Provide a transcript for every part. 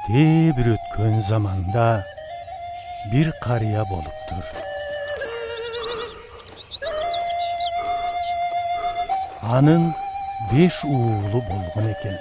Тээ бир өткөн заманда bir карыя болуптур. Анын 5 уулу болгон экен.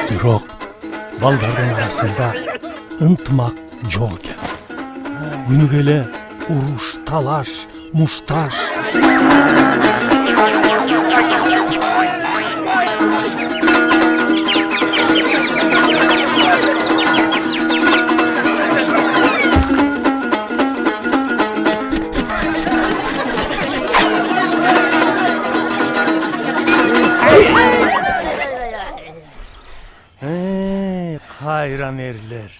Бирок балдардын арасында ынтымак жок экен. Күнүгө эле уруш, талаш, мушташ. Кайран эрлер,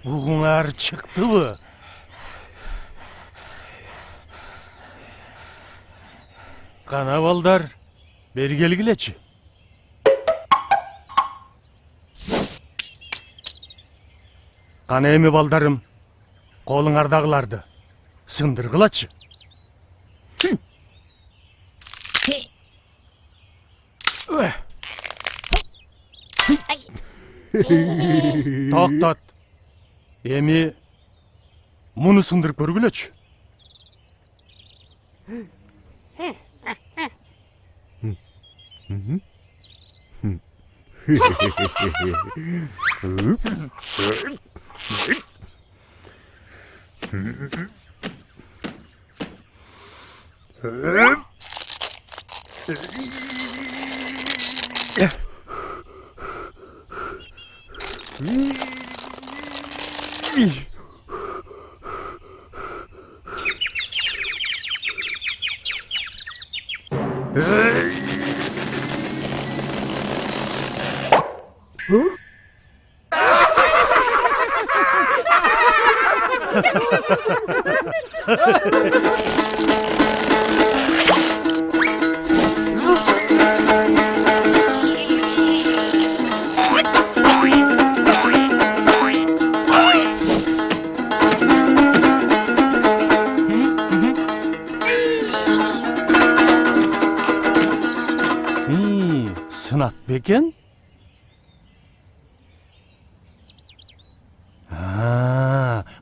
бугуңар чыктыбы? Кана балдар, бери келгилечи. Кана эми балдарым, колуңардагыларды сындыргылачы. Токтот. Эми муну сындырып көргүлөчү. Сынат бекен?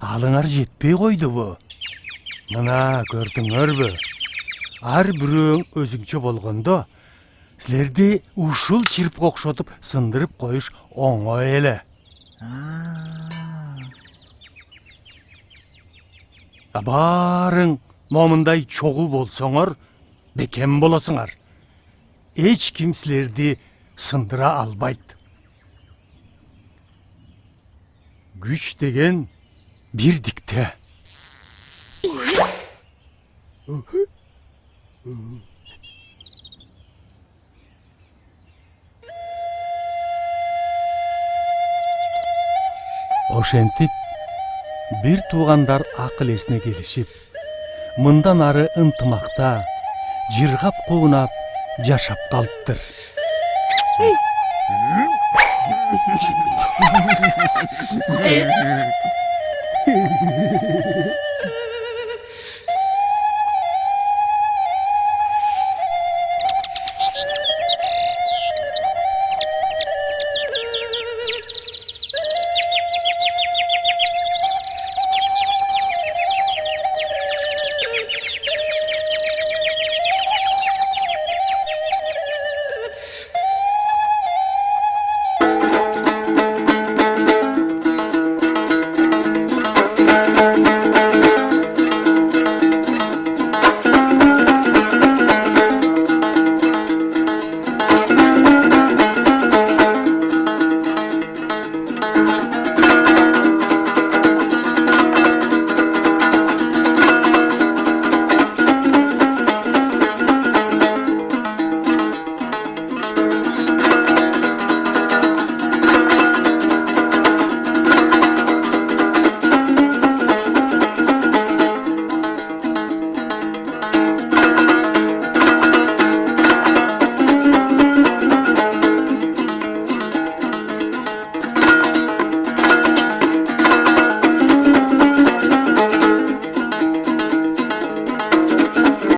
Алыңар жетпей койду бу. Мына көрдүңөрбү? Ар бирөөң өзүңчө болгондо, силерди ушул чирпке окшотуп сындырып коюш оңой эле. Барың момундай чогуу болсоңор, бекем болосуңар. Эч ким силерди сындыра албайт. Күч деген бирдикте. Ошентип бир туугандар акыл эсине келишип, мындан ары ынтымакта, жыргап куунап жашап калыптыр.